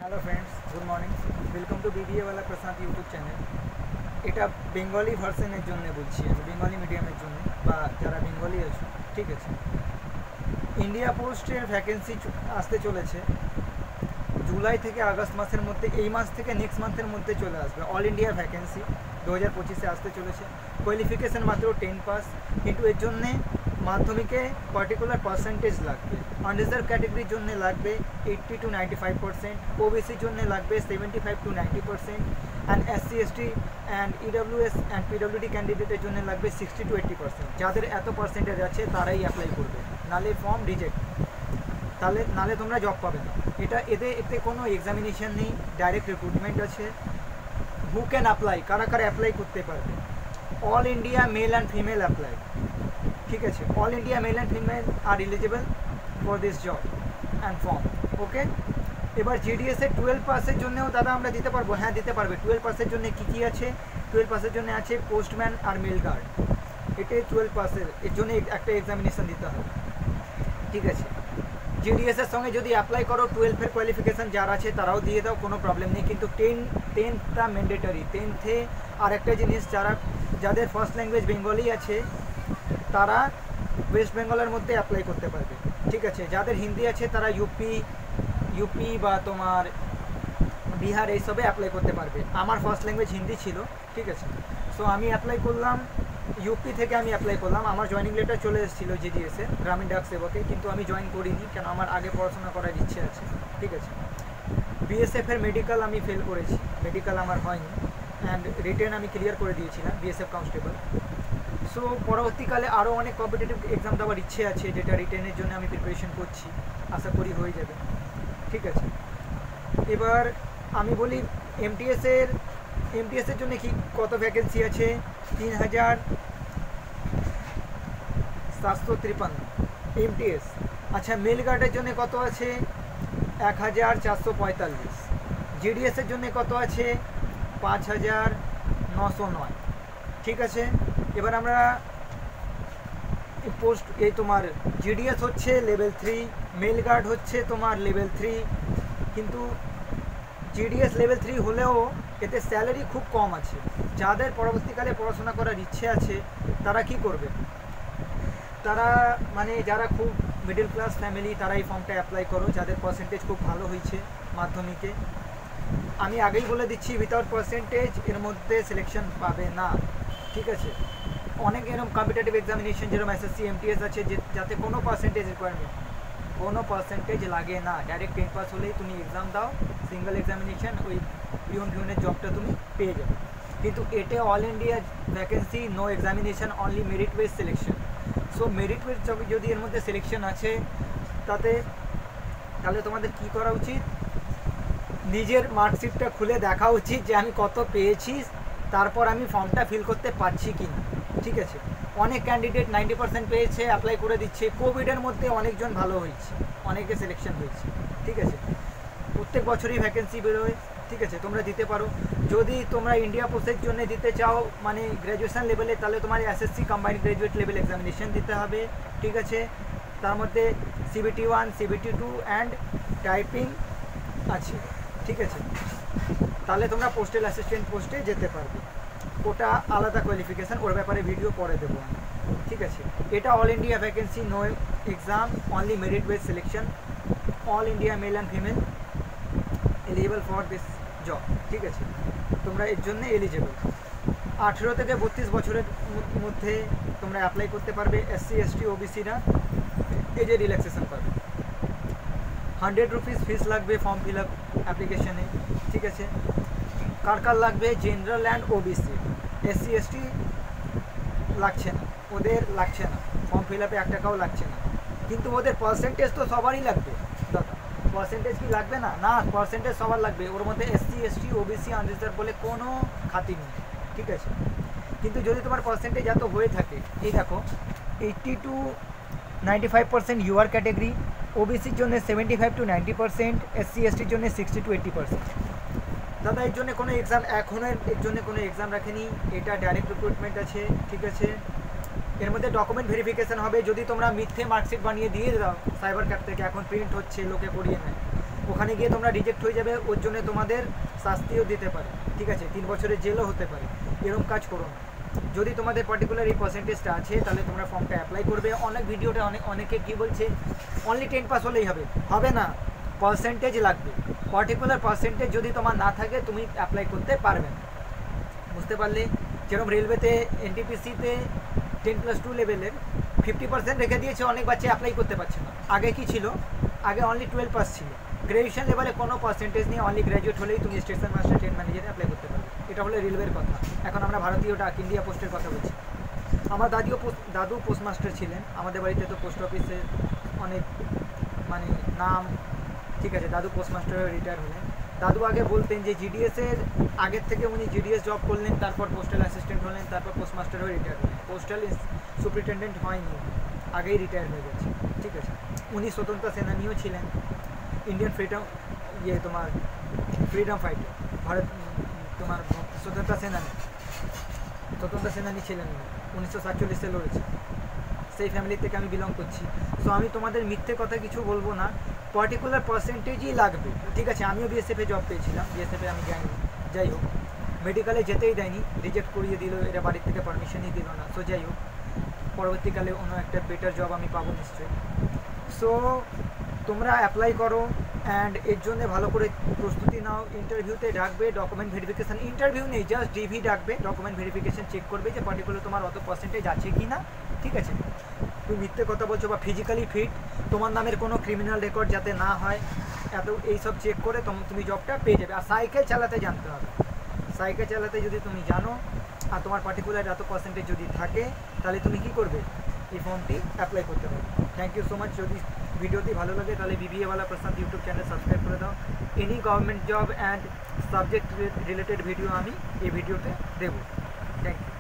Hello friends, good morning. Welcome to BBA ওয়ালা প্রশান্ত YouTube channel. এটা Bengali ভার্সনের জন্য বলছি, আমি বেঙ্গলি মিডিয়ামের জন্য, বা যারা বেঙ্গলি আছো, ঠিক আছে। ইন্ডিয়া পোস্টের ভ্যাকেন্সি আসতে চলেছে জুলাই থেকে আগস্ট মাসের মধ্যে, এই মাস থেকে নেক্সট মান্থের মধ্যে চলে আসবে। অল ইন্ডিয়া ভ্যাকেন্সি 2025-এ আসতে চলেছে। কোয়ালিফিকেশান মাত্র 10 পাস, কিন্তু এর জন্যে মাধ্যমিকে পার্টিকুলার পার্সেন্টেজ লাগবে। আনরিজার্ভ ক্যাটেগরির জন্য লাগবে 80 to 95%, ওবিসির জন্য লাগবে 75 to 90%, and SC ST and EWS and PWD ক্যান্ডিডেটের জন্য লাগবে 60 to 80%। যাদের এত পার্সেন্টেজ আছে তারাই অ্যাপ্লাই করবে, নালে ফর্ম রিজেক্ট, নালে তোমরা জব পাবে না। এতে কোনো এক্সামিনেশান নেই, ডাইরেক্ট রিক্রুটমেন্ট আছে। হু ক্যান অ্যাপ্লাই, কারা কারা অ্যাপ্লাই করতে পারবে? All India male and female apply, ঠিক আছে। All India male and female are eligible for this job and form, okay. এবার GDS এর 12 পাসের জন্যও দাদা আমরা দিতে পারবো? হ্যাঁ, দিতে পারবে। 12 পাসের জন্য কী কী আছে? 12 পাসের জন্য আছে পোস্টম্যান আর মেল গার্ড। এটাই 12 পাসের, এর জন্য একটা এক্সামিনেশান দিতে হবে, ঠিক আছে। GDS এর সঙ্গে যদি অ্যাপ্লাই করো, 12-এর কোয়ালিফিকেশান যার আছে তারাও দিয়ে দাও, কোনো প্রবলেম নেই। কিন্তু 10টা ম্যান্ডেটরি। 10তে আর একটা জিনিস, যাদের ফার্স্ট ল্যাঙ্গুয়েজ বেঙ্গলি আছে তারা ওয়েস্ট বেঙ্গলের মধ্যে অ্যাপ্লাই করতে পারবে, ঠিক আছে। যাদের হিন্দি আছে তারা ইউপি বা তোমার বিহার এইসবে অ্যাপ্লাই করতে পারবে। আমার ফার্স্ট ল্যাঙ্গুয়েজ হিন্দি ছিল, ঠিক আছে। সো আমি অ্যাপ্লাই করলাম, ইউপি থেকে আমি অ্যাপ্লাই করলাম। আমার জয়েনিং লেটার চলে এসেছিলো GDS-এ, গ্রামীণ ডাক সেবকে, কিন্তু আমি জয়েন করিনি, কেন আমার আগে পড়াশোনা করার ইচ্ছে আছে, ঠিক আছে। BSF-এর মেডিকেল আমি ফেল করেছি, মেডিকেল আমার হয়নি, অ্যান্ড রিটেন আমি ক্লিয়ার করে দিয়েছিলাম, BSF কনস্টেবল। সো পরবর্তীকালে আরও অনেক কম্পিটিটিভ এক্সাম দেওয়ার ইচ্ছে আছে, যেটা রিটেনের জন্য আমি প্রিপারেশন করছি, আশা করি হয়ে যাবে, ঠিক আছে। এবার আমি বলি MTS-এর জন্য কি কত ভ্যাকেন্সি আছে? 3753 MTS। আচ্ছা, মেল গার্ডের জন্য কত আছে? 1445। GDS-এর জন্য কত আছে? 5909, ঠিক আছে। এবার আমরা তোমার GDS হচ্ছে লেভেল 3, মেল গার্ড হচ্ছে তোমার লেভেল 3, কিন্তু GDS লেভেল 3 হলেও এতে স্যালারি খুব কম আছে। যাদের পরবর্তীকালে পড়াশোনা করার ইচ্ছে আছে তারা কি করবে? তারা যারা খুব মিডল ক্লাস ফ্যামিলি তারা এই ফর্মটা অ্যাপ্লাই করো, যাদের পার্সেন্টেজ খুব ভালো হয়েছে মাধ্যমিকে। আমি আগেই বলে দিচ্ছি, উইথাউট পার্সেন্টেজ এর মধ্যে সিলেকশন পাবে না, ঠিক আছে। অনেক এরকম কম্পিটিটিভ এক্সামিনেশন যেরকম SSC MTS আছে, যাতে কোনো পার্সেন্টেজ রিকোয়ারমেন্ট, কোনো পার্সেন্টেজ লাগে না। ডাইরেক্ট 10 পাস হলেই তুমি এক্সাম দাও, সিঙ্গেল এক্সামিনেশান, ওই পিওনের জবটা তুমি পেয়ে যাবে। কিন্তু এটা all India vacancy, no examination, only merit wise selection. So merit wise যদি এর মধ্যে সিলেকশন আছে তাহলে তোমাদের কি করা উচিত? নিজের মার্কশিটটা খুলে দেখা উচিত যে আমি কত পেয়েছি, তারপর আমি ফর্মটা ফিল করতে পারছি কি না, ঠিক আছে। অনেক ক্যান্ডিডেট 90% পেয়েছে, অ্যাপ্লাই করে দিচ্ছে। কোভিডের মধ্যে অনেকজন ভালো হয়েছে, অনেকে সিলেকশন হয়েছে, ঠিক আছে। প্রত্যেক বছরই ভ্যাকেন্সি বেরোয়, ঠিক আছে। তোমরা দিতে পারো। যদি তোমরা ইন্ডিয়া পোস্টের জন্য দিতে চাও গ্র্যাজুয়েশন লেভেলে, তাহলে তোমার SSC combined graduate level examination দিতে হবে, ঠিক আছে। তার মধ্যে CBT 1, CBT 2 অ্যান্ড টাইপিং আছে, ঠিক আছে। তাহলে তোমরা পোস্টাল অ্যাসিস্ট্যান্ট পোস্টে যেতে পারবে। ওটা আলাদা কোয়ালিফিকেশান, ওর ব্যাপারে ভিডিও পরে দেবো আমি, ঠিক আছে। এটা all India vacancy, no exam, only merit wise selection. All India male and female eligible for this job, ঠিক আছে। তোমরা এর জন্য এলিজিবল। 18 থেকে 32 বছরের মধ্যে তোমরা অ্যাপ্লাই করতে পারবে। SC ST OBC-রা এজে রিল্যাক্সেশন পাবে। 100 রুপিস ফিস লাগবে ফর্ম ফিল আপ অ্যাপ্লিকেশানে, ঠিক আছে। কার লাগবে? General and OBC। SC ST লাগছে না, ওদের লাগছে না, ফর্ম ফিল আপে 1 টাকাও লাগছে না। কিন্তু ওদের পার্সেন্টেজ তো সবারই লাগবে দাদা। পার্সেন্টেজ কি লাগবে না? না, পার্সেন্টেজ সবার লাগবে। ওর মধ্যে SC ST OBC আনরিজার্ভ বলে কোনো খাতির নেই, ঠিক আছে। কিন্তু যদি তোমার পার্সেন্টেজ এত হয়ে থাকে, এই দেখো 80 to 95% UR ক্যাটেগরি, OBCর জন্য 75 to 90%, SC STর জন্য 60 to 80%। দাদা এর জন্য কোনো এক্সাম এর জন্য কোনো এক্সাম রাখেনি, এটা ডাইরেক্ট রিক্রুটমেন্ট আছে, ঠিক আছে। এর মধ্যে ডকুমেন্ট ভেরিফিকেশান হবে। যদি তোমরা মিথ্যে মার্কশিট বানিয়ে দিয়ে দাও সাইবার ক্যাফে থেকে, এখন প্রিন্ট হচ্ছে, লোকে করিয়ে নেয়, ওখানে গিয়ে তোমরা রিজেক্ট হয়ে যাবে, ওর জন্য তোমাদের শাস্তিও দিতে পারে, ঠিক আছে, 3 বছরের জেলও হতে পারে। এরকম কাজ করো না। যদি তোমাদের পার্টিকুলার এই পার্সেন্টেজটা আছে তাহলে তোমরা ফর্মটা অ্যাপ্লাই করবে। অনেক ভিডিওটা অনেকে কী বলছে অনলি 10 পাস হলেই হবে না, পার্সেন্টেজ লাগবে। পার্টিকুলার পার্সেন্টেজ যদি তোমার না থাকে তুমি অ্যাপ্লাই করতে পারবে না, বুঝতে পারলে? যেরকম রেলওয়েতে এনটিপিসিতে 10+2 লেভেলের 50% রেখে দিয়েছে, অনেক বাচ্চা অ্যাপ্লাই করতে পারছে না। আগে কি ছিল? আগে অনলি 12 পাস ছিল। গ্র্যাজুয়েশন লেভেলে কোনো পার্সেন্টেজ নিয়ে অনলি গ্র্যাজুয়েট হলেই তুমি স্টেশন মাস্টার, ট্রেন ম্যানেজারে অ্যাপ্লাই করতে পারবে। এটা হলো রেলওয়ের কথা। এখন আমরা ভারতীয় ডাক ইন্ডিয়া পোস্টের কথা বলছি। আমার দাদু পোস্ট মাস্টার ছিলেন। আমাদের বাড়িতে তো পোস্ট অফিসে অনেক মানে নাম, ঠিক আছে, দাদু পোস্ট মাস্টার হয়ে রিটায়ার হলেন। দাদু আগে বলতেন যে জিডিএসের আগের থেকে উনি জিডিএস জব করলেন, তারপর পোস্টাল অ্যাসিস্ট্যান্ট হলেন, তারপর পোস্ট মাস্টার হয়ে রিটায়ার হলেন। পোস্টাল সুপারিনটেন্ডেন্ট হয়নি, আগেই রিটায়ার হয়ে গেছে, ঠিক আছে। উনি স্বতন্ত্র সেনানীও ছিলেন, ইন্ডিয়ান ফ্রিডম ফাইটার, ভারত তোমার স্বতন্ত্র সেনানী ছিলেন উনি। 1947 লড়েছে। সেই ফ্যামিলি থেকে আমি বিলং করছি। সো আমি তোমাদের মিথ্যে কথা কিছু বলবো না, পার্টিকুলার পার্সেন্টেজই লাগবে, ঠিক আছে। আমিও বিএসএফে জব পেয়েছিলাম, বিএসএফে আমি যাই হোক, মেডিকেলে যেতেই দেয়নি, রিজেক্ট করিয়ে দিল, এরা বাড়ির থেকে পারমিশনই দিল না। সো যাই হোক, পরবর্তীকালে অন্য একটা বেটার জব আমি পাবো নিশ্চয়ই। সো তোমরা অ্যাপ্লাই করো অ্যান্ড এর জন্য ভালো করে প্রস্তুতি নাও। ইন্টারভিউতে ডাকবে, ডকুমেন্ট ভেরিফিকেশান, ইন্টারভিউ নেই, জাস্ট ডিভি ডাকবে, ডকুমেন্ট ভেরিফিকেশান চেক করবে যে পার্টিকুলার তোমার অত পার্সেন্টেজ আছে কি না, ঠিক আছে। তুমি মিথ্যে কথা বলছো বা ফিজিক্যালি ফিট, তোমার নামের কোনো ক্রিমিনাল রেকর্ড যাতে না হয়, এইসব চেক করে তুমি জবটা পেয়ে যাবে। আর সাইকেল চালাতে জানতে হবে। সাইকেল চালাতে যদি তুমি জানো আর তোমার পার্টিকুলার এত পার্সেন্টেজ যদি থাকে তাহলে তুমি কি করবে? এই ফর্মটি অ্যাপ্লাই করতে পারবে। Thank you so much. যদি ভিডিওটি ভালো লাগে তাহলে বিবিএওয়ালা প্রশান্ত ইউটিউব চ্যানেল সাবস্ক্রাইব করে দাও। Any government job and subject related video আমি এই ভিডিওতে দেবো। Thank you.